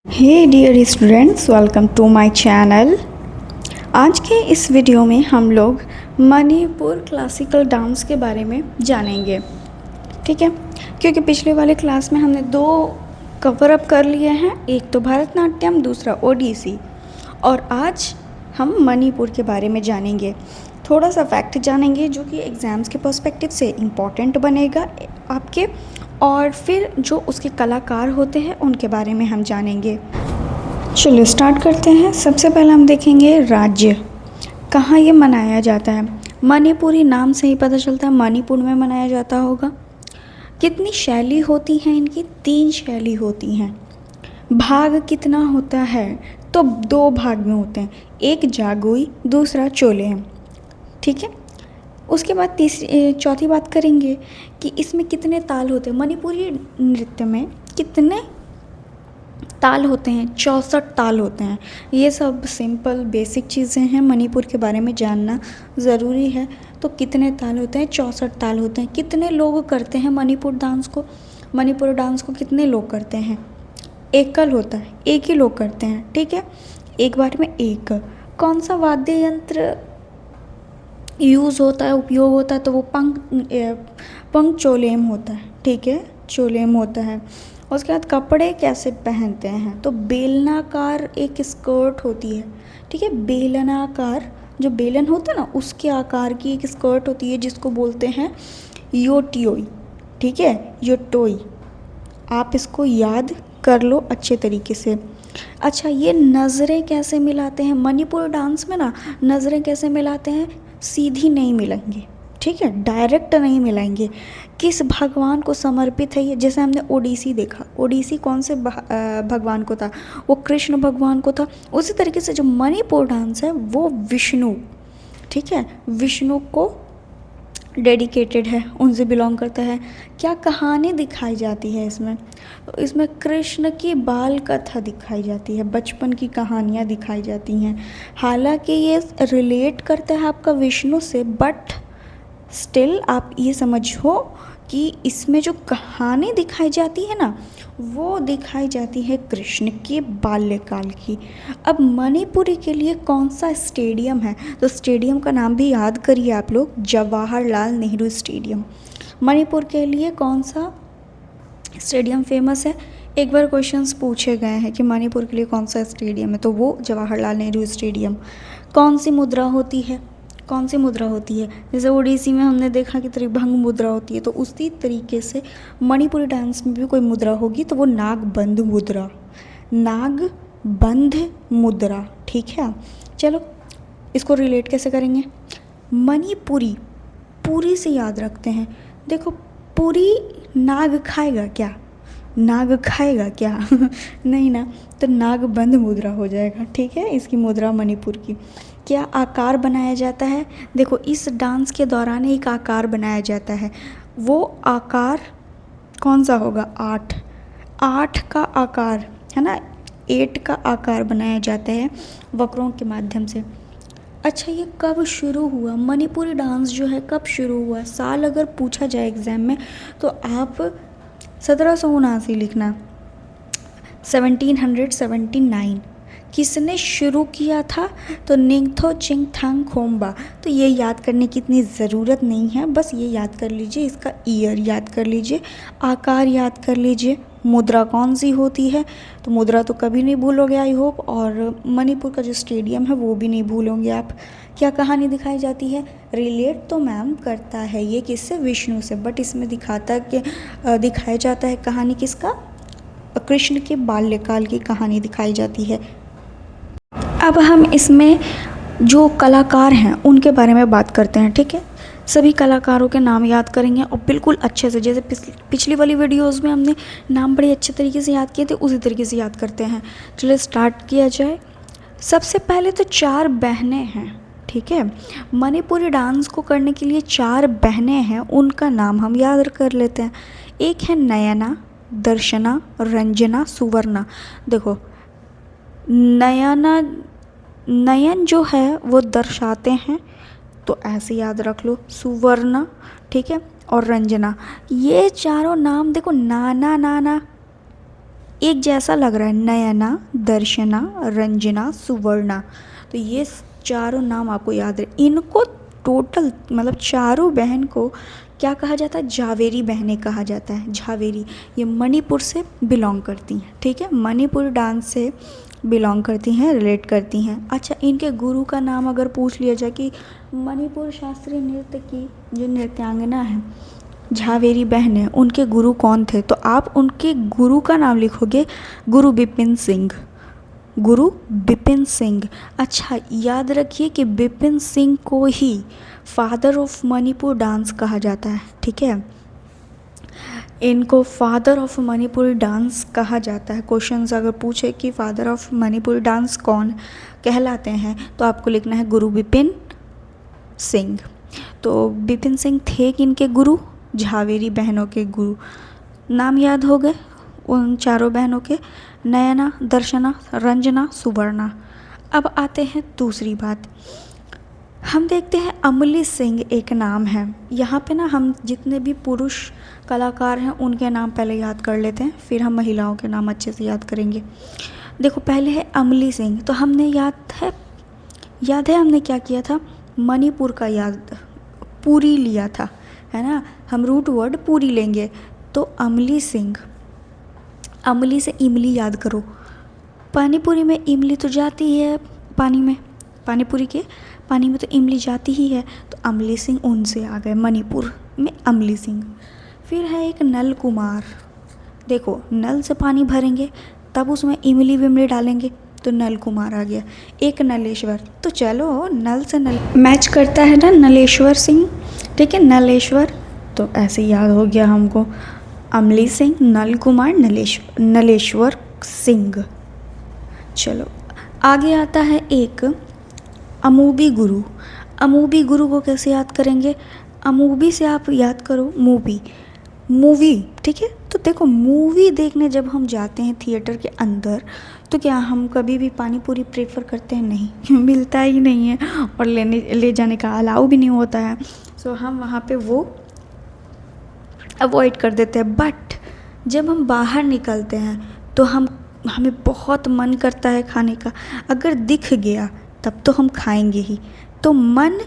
Hey dear students, welcome to my channel. आज के इस वीडियो में हम लोग मणिपुर क्लासिकल डांस के बारे में जानेंगे। ठीक है, क्योंकि पिछले वाले क्लास में हमने दो कवर अप कर लिए हैं, एक तो भरतनाट्यम, दूसरा ओडिसी, और आज हम मणिपुर के बारे में जानेंगे। थोड़ा सा फैक्ट जानेंगे जो कि एग्ज़ाम्स के पर्सपेक्टिव से इम्पॉर्टेंट बनेगा आपके, और फिर जो उसके कलाकार होते हैं उनके बारे में हम जानेंगे। चलो स्टार्ट करते हैं। सबसे पहले हम देखेंगे राज्य, कहाँ ये मनाया जाता है। मणिपुरी नाम से ही पता चलता है मणिपुर में मनाया जाता होगा। कितनी शैली होती हैं इनकी? 3 शैली होती हैं। भाग कितना होता है? तो 2 भाग में होते हैं, एक जागोई, दूसरा चोलेम। ठीक है, उसके बाद चौथी बात करेंगे कि इसमें कितने ताल होते हैं। मणिपुरी नृत्य में कितने ताल होते हैं? 64 ताल होते हैं। ये सब सिंपल बेसिक चीज़ें हैं, मणिपुर के बारे में जानना ज़रूरी है। तो कितने ताल होते हैं? 64 ताल होते हैं। कितने लोग करते हैं मणिपुर डांस को? मणिपुर डांस को कितने लोग करते हैं? एकल होता है, एक ही लोग करते हैं। ठीक है, एक बार में एक। कौन सा वाद्य यंत्र यूज़ होता है, उपयोग होता है? तो वो पंग चोलेम होता है। ठीक है, चोलेम होता है। उसके बाद कपड़े कैसे पहनते हैं? तो बेलनाकार एक स्कर्ट होती है। ठीक है, बेलनाकार, जो बेलन होता है ना उसके आकार की एक स्कर्ट होती है जिसको बोलते हैं योटियोई। ठीक है, योटोई। आप इसको याद कर लो अच्छे तरीके से। अच्छा, ये नज़रें कैसे मिलाते हैं? मणिपुर डांस में ना नज़रें कैसे मिलाते हैं? सीधी नहीं मिलाएंगे। ठीक है, डायरेक्ट नहीं मिलाएंगे। किस भगवान को समर्पित है ये? जैसे हमने ओडिसी देखा, ओडिसी कौन से भगवान को था? वो कृष्ण भगवान को था। उसी तरीके से जो मणिपुर डांस है वो विष्णु, ठीक है, विष्णु को डेडिकेटेड है, उनसे बिलोंग करता है। क्या कहानी दिखाई जाती है इसमें? तो इसमें कृष्ण की बाल कथा दिखाई जाती है, बचपन की कहानियाँ दिखाई जाती हैं। हालांकि ये रिलेट करता है आपका विष्णु से, बट स्टिल आप ये समझो कि इसमें जो कहानी दिखाई जाती है ना वो दिखाई जाती है कृष्ण के बाल्यकाल की। अब मणिपुरी के लिए कौन सा स्टेडियम है? तो स्टेडियम का नाम भी याद करिए आप लोग, जवाहरलाल नेहरू स्टेडियम। मणिपुर के लिए कौन सा स्टेडियम फेमस है? एक बार क्वेश्चंस पूछे गए हैं कि मणिपुर के लिए कौन सा स्टेडियम है, तो वो जवाहरलाल नेहरू स्टेडियम। कौन सी मुद्रा होती है? कौन सी मुद्रा होती है? जैसे ओडिसी में हमने देखा कि त्रिभंग मुद्रा होती है, तो उसी तरीके से मणिपुरी डांस में भी कोई मुद्रा होगी तो वो नागबंध मुद्रा, नागबंध मुद्रा। ठीक है, चलो इसको रिलेट कैसे करेंगे? मणिपुरी पूरी से याद रखते हैं। देखो, पूरी नाग खाएगा क्या? नाग खाएगा क्या? नहीं ना, तो नागबंध मुद्रा हो जाएगा। ठीक है, इसकी मुद्रा मणिपुर की। क्या आकार बनाया जाता है? देखो, इस डांस के दौरान एक आकार बनाया जाता है। वो आकार कौन सा होगा? 8 8 का आकार है ना, 8 का आकार बनाया जाता है वक्रों के माध्यम से। अच्छा, ये कब शुरू हुआ? मणिपुरी डांस जो है कब शुरू हुआ? साल अगर पूछा जाए एग्ज़ाम में तो आप 1779 लिखना, 1779। किसने शुरू किया था? तो निंगथो चिंगथांग खोम्बा। तो ये याद करने की इतनी ज़रूरत नहीं है, बस ये याद कर लीजिए, इसका ईयर याद कर लीजिए, आकार याद कर लीजिए, मुद्रा कौन सी होती है। तो मुद्रा तो कभी नहीं भूलोगे आई होप, और मणिपुर का जो स्टेडियम है वो भी नहीं भूलोगे आप। क्या कहानी दिखाई जाती है? रिलेट तो मैम करता है ये किससे? विष्णु से, बट इसमें दिखाया जाता है कहानी किसका? कृष्ण के बाल्यकाल की कहानी दिखाई जाती है। अब हम इसमें जो कलाकार हैं उनके बारे में बात करते हैं। ठीक है, सभी कलाकारों के नाम याद करेंगे और बिल्कुल अच्छे से, जैसे पिछली वाली वीडियोस में हमने नाम बड़े अच्छे तरीके से याद किए थे उसी तरीके से याद करते हैं। चलिए स्टार्ट किया जाए। सबसे पहले तो 4 बहनें हैं। ठीक है, मणिपुरी डांस को करने के लिए 4 बहनें हैं, उनका नाम हम याद कर लेते हैं। एक है नयना, दर्शना, रंजना, सुवर्णा। देखो, नयन जो है वो दर्शाते हैं, तो ऐसे याद रख लो, सुवर्ण। ठीक है, और रंजना, ये चारों नाम देखो, नाना नाना, एक जैसा लग रहा है, नयना, दर्शना, रंजना, सुवर्णा। तो ये चारों नाम आपको याद रहे। इनको टोटल मतलब चारों बहन को क्या कहा जाता है, झावेरी बहनें कहा जाता है। झावेरी ये मणिपुर से बिलोंग करती हैं, ठीक है, मणिपुर डांस से बिलोंग करती हैं, रिलेट करती हैं। अच्छा, इनके गुरु का नाम अगर पूछ लिया जाए कि मणिपुर शास्त्रीय नृत्य की जो नृत्यांगना है झावेरी बहन है, उनके गुरु कौन थे, तो आप उनके गुरु का नाम लिखोगे गुरु बिपिन सिंह। गुरु बिपिन सिंह। अच्छा, याद रखिए कि बिपिन सिंह को ही फादर ऑफ मणिपुर डांस कहा जाता है, ठीक है, इनको फादर ऑफ मणिपुर डांस कहा जाता है। क्वेश्चंस अगर पूछे कि फादर ऑफ मणिपुर डांस कौन कहलाते हैं, तो आपको लिखना है गुरु बिपिन सिंह। तो बिपिन सिंह थे किनके गुरु, झावेरी बहनों के गुरु। नाम याद हो गए उन चारों बहनों के, नयना, दर्शना, रंजना, सुवर्णा। अब आते हैं दूसरी बात, हम देखते हैं अमली सिंह एक नाम है। यहाँ पे ना हम जितने भी पुरुष कलाकार हैं उनके नाम पहले याद कर लेते हैं, फिर हम महिलाओं के नाम अच्छे से याद करेंगे। देखो, पहले है अमली सिंह। तो हमने याद है हमने क्या किया था, मणिपुर का याद, पूरी लिया था, है ना, हम रूट वर्ड पूरी लेंगे। तो अमली सिंह, अमली से इमली याद करो, पानीपुरी में इमली तो जाती है पानी में, पानीपुरी के पानी में तो इमली जाती ही है, तो अमली सिंह उनसे आ गए, मणिपुर में अमली सिंह। फिर है एक नल कुमार। देखो, नल से पानी भरेंगे तब उसमें इमली विमली डालेंगे तो नल कुमार आ गया। एक नलेश्वर, तो चलो नल से नल मैच करता है ना, नलेश्वर सिंह, ठीक है, नलेश्वर, तो ऐसे याद हो गया हमको, अमली सिंह, नल कुमार, नलेश्वर सिंह। चलो आगे आता है एक अमूबी गुरु। अमूबी गुरु को कैसे याद करेंगे, अमूबी से आप याद करो मूवी, ठीक है। तो देखो, मूवी देखने जब हम जाते हैं थिएटर के अंदर, तो क्या हम कभी भी पानी पूरी प्रेफर करते हैं, नहीं मिलता ही नहीं है, और ले जाने का अलाउ भी नहीं होता है, सो हम वहाँ पे वो अवॉइड कर देते हैं। बट जब हम बाहर निकलते हैं तो हमें बहुत मन करता है खाने का, अगर दिख गया तब तो हम खाएंगे ही। तो मन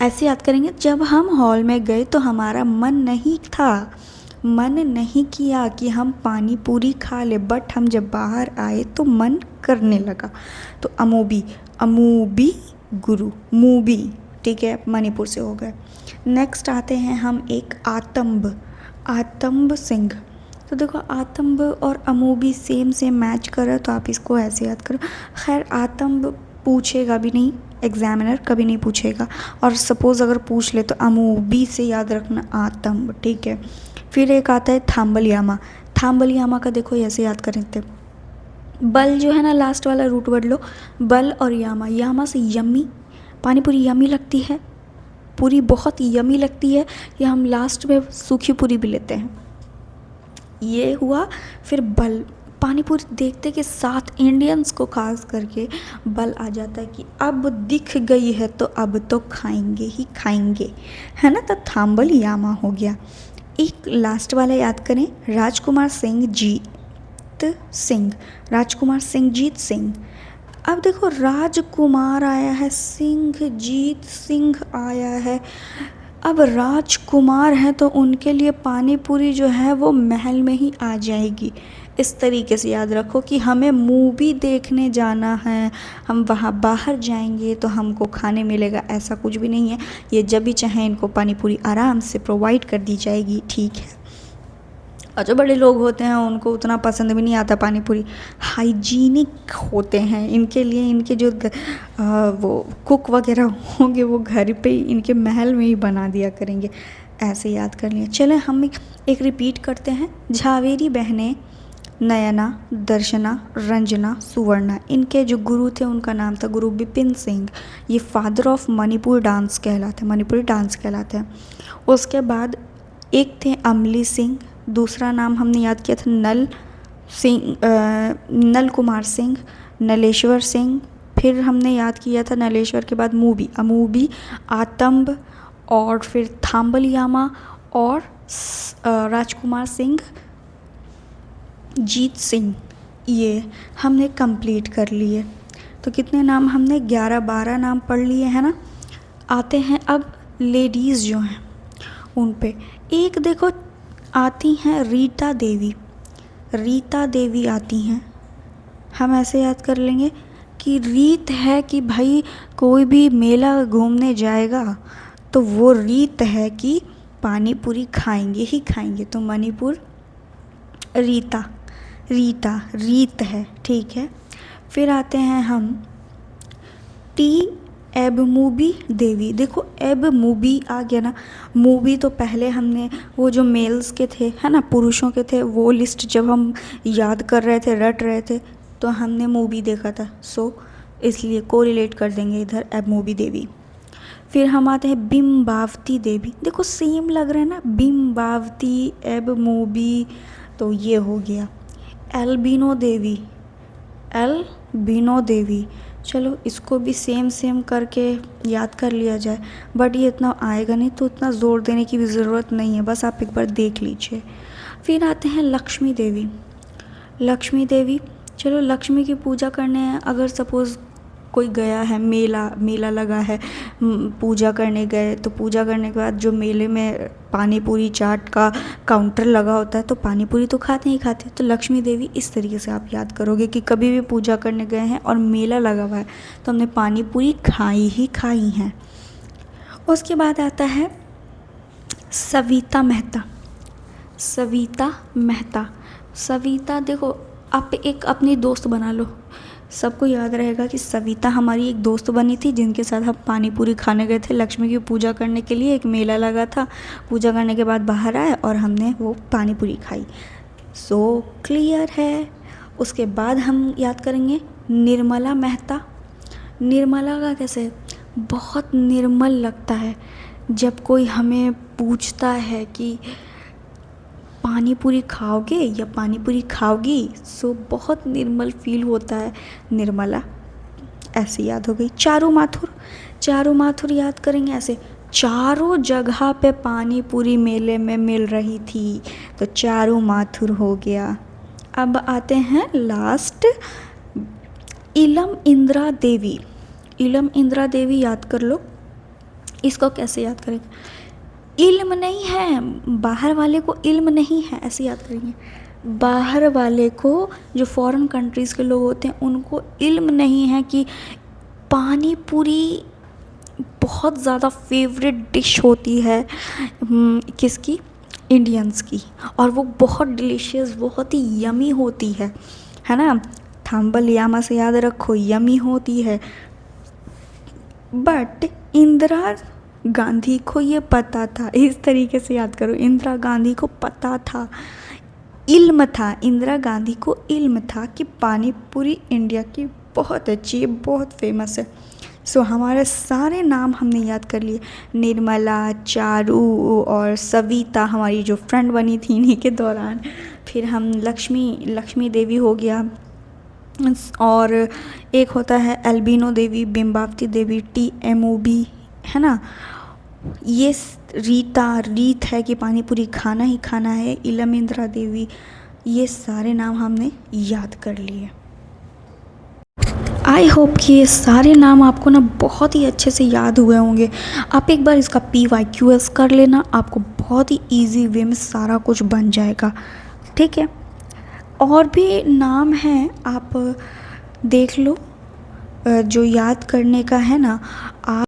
ऐसे याद करेंगे, जब हम हॉल में गए तो हमारा मन नहीं किया कि हम पानी पूरी खा ले, बट हम जब बाहर आए तो मन करने लगा। तो अमूबी गुरु, मूबी, ठीक है, मणिपुर से हो गए। नेक्स्ट आते हैं हम एक आतंब सिंह। तो देखो, आतंब और अमूबी सेम मैच कर रहा है, तो आप इसको ऐसे याद करो। खैर, आतंब पूछेगा भी नहीं, एग्जामिनर कभी नहीं पूछेगा, और सपोज़ अगर पूछ ले तो अमूबी से याद रखना आतंब, ठीक है। फिर एक आता है थाम्बलियामा का देखो ऐसे याद करें थे, बल जो है ना, लास्ट वाला रूट वर्ड लो, बल और यामा से यम्मी, पानी पूरी यम्मी लगती है, पूरी बहुत यम्मी लगती है, या हम लास्ट में सूखी पूरी भी लेते हैं, ये हुआ। फिर बल, पानीपुरी देखते के साथ इंडियंस को खास करके बल आ जाता है कि अब दिख गई है तो अब तो खाएंगे ही खाएंगे, है ना। तो थाम्बल यामा हो गया। एक लास्ट वाला याद करें, राजकुमार सिंह जीत सिंह। अब देखो, राजकुमार आया है, जीत सिंह आया है। अब राजकुमार हैं तो उनके लिए पानी पूरी जो है वो महल में ही आ जाएगी। इस तरीके से याद रखो कि हमें मूवी देखने जाना है, हम वहाँ बाहर जाएंगे तो हमको खाने मिलेगा, ऐसा कुछ भी नहीं है। ये जब भी चाहें इनको पानी पूरी आराम से प्रोवाइड कर दी जाएगी, ठीक है। और जो बड़े लोग होते हैं उनको उतना पसंद भी नहीं आता पानी पूरी, हाइजीनिक होते हैं, इनके लिए इनके जो वो कुक वगैरह होंगे वो घर पे ही इनके महल में ही बना दिया करेंगे, ऐसे याद कर लिया। चलें हम एक रिपीट करते हैं। झावेरी बहनें नयना, दर्शना, रंजना, सुवर्णा, इनके जो गुरु थे उनका नाम था गुरु बिपिन सिंह। ये फादर ऑफ मणिपुर डांस कहलाते हैं, मणिपुरी डांस कहलाते हैं। उसके बाद एक थे अमली सिंह, दूसरा नाम हमने याद किया था नल कुमार सिंह, नलेश्वर सिंह, फिर हमने याद किया था नलेश्वर के बाद अमूबी, आतंब, और फिर थाम्बलियामा और राजकुमार सिंह जीत सिंह, ये हमने कंप्लीट कर लिए। तो कितने नाम हमने 11-12 नाम पढ़ लिए हैं ना। आते हैं अब लेडीज़ जो हैं उन पे। एक देखो आती हैं रीता देवी, रीता देवी आती हैं। हम ऐसे याद कर लेंगे कि रीत है कि भाई कोई भी मेला घूमने जाएगा तो वो रीत है कि पानी पूरी खाएंगे ही खाएंगे। तो मणिपुर रीता, रीता रीत है, ठीक है। फिर आते हैं हम टी एबमूबी देवी। देखो एबमूबी आ गया ना। मूबी तो पहले हमने वो जो मेल्स के थे है ना, पुरुषों के थे, वो लिस्ट जब हम याद कर रहे थे, रट रहे थे, तो हमने मूवी देखा था, सो इसलिए कोरिलेट कर देंगे इधर एबमूबी देवी। फिर हम आते हैं बिम्बावती देवी। देखो सेम लग रहा है ना, बिम्बावती एबमूबी, तो ये हो गया। एल्बिनो देवी, एल्बिनो देवी, चलो इसको भी सेम सेम करके याद कर लिया जाए, बट ये इतना आएगा नहीं तो इतना ज़ोर देने की भी ज़रूरत नहीं है, बस आप एक बार देख लीजिए। फिर आते हैं लक्ष्मी देवी, लक्ष्मी देवी, चलो लक्ष्मी की पूजा करने अगर सपोज़ कोई गया है, मेला लगा है, पूजा करने गए, तो पूजा करने के बाद जो मेले में पानी पूरी चाट का काउंटर लगा होता है तो पानी पूरी तो खाते ही खाते। तो लक्ष्मी देवी इस तरीके से आप याद करोगे कि कभी भी पूजा करने गए हैं और मेला लगा हुआ है तो हमने पानी पूरी खाई ही खाई हैं। उसके बाद आता है सविता मेहता, सविता मेहता, सविता देखो आप एक अपनी दोस्त बना लो, सबको याद रहेगा कि सविता हमारी एक दोस्त बनी थी जिनके साथ हम पानी पूरी खाने गए थे लक्ष्मी की पूजा करने के लिए। एक मेला लगा था, पूजा करने के बाद बाहर आए और हमने वो पानी पूरी खाई। सो क्लियर है। उसके बाद हम याद करेंगे निर्मला मेहता। निर्मला का कैसे, बहुत निर्मल लगता है जब कोई हमें पूछता है कि पानी पूरी खाओगे या पानी पूरी खाओगी, सो बहुत निर्मल फील होता है। निर्मला ऐसे याद हो गई। चारू माथुर, चारू माथुर याद करेंगे ऐसे, चारों जगह पे पानी पूरी मेले में मिल रही थी, तो चारू माथुर हो गया। अब आते हैं लास्ट इलम इंदिरा देवी, इलम इंदिरा देवी याद कर लो। इसको कैसे याद करेंगे, इल्म नहीं है, बाहर वाले को इल्म नहीं है, ऐसे याद करेंगे। बाहर वाले को, जो फॉरेन कंट्रीज़ के लोग होते हैं, उनको इल्म नहीं है कि पानी पूरी बहुत ज़्यादा फेवरेट डिश होती है किसकी, इंडियंस की, और वो बहुत डिलीशियस, बहुत ही यमी होती है ना। थाम्बल यामा से याद रखो, यमी होती है। बट इंदिरा गांधी को ये पता था, इस तरीके से याद करो, इंदिरा गांधी को पता था, इल्म था, इंदिरा गांधी को इल्म था कि पानी पूरी इंडिया की बहुत अच्छी है, बहुत फेमस है। सो हमारे सारे नाम हमने याद कर लिए, निर्मला, चारू और सविता हमारी जो फ्रेंड बनी थी इन्हीं के दौरान। फिर हम लक्ष्मी देवी हो गया, और एक होता है एल्बिनो देवी, बिम्बावती देवी, TMOB है ना। ये रीत है कि पानी पूरी खाना ही खाना है, इलम इंदिरा देवी, ये सारे नाम हमने याद कर लिए। आई होप कि ये सारे नाम आपको ना बहुत ही अच्छे से याद हुए होंगे। आप एक बार इसका PYQS कर लेना, आपको बहुत ही ईजी वे में सारा कुछ बन जाएगा, ठीक है। और भी नाम हैं, आप देख लो, जो याद करने का है ना आप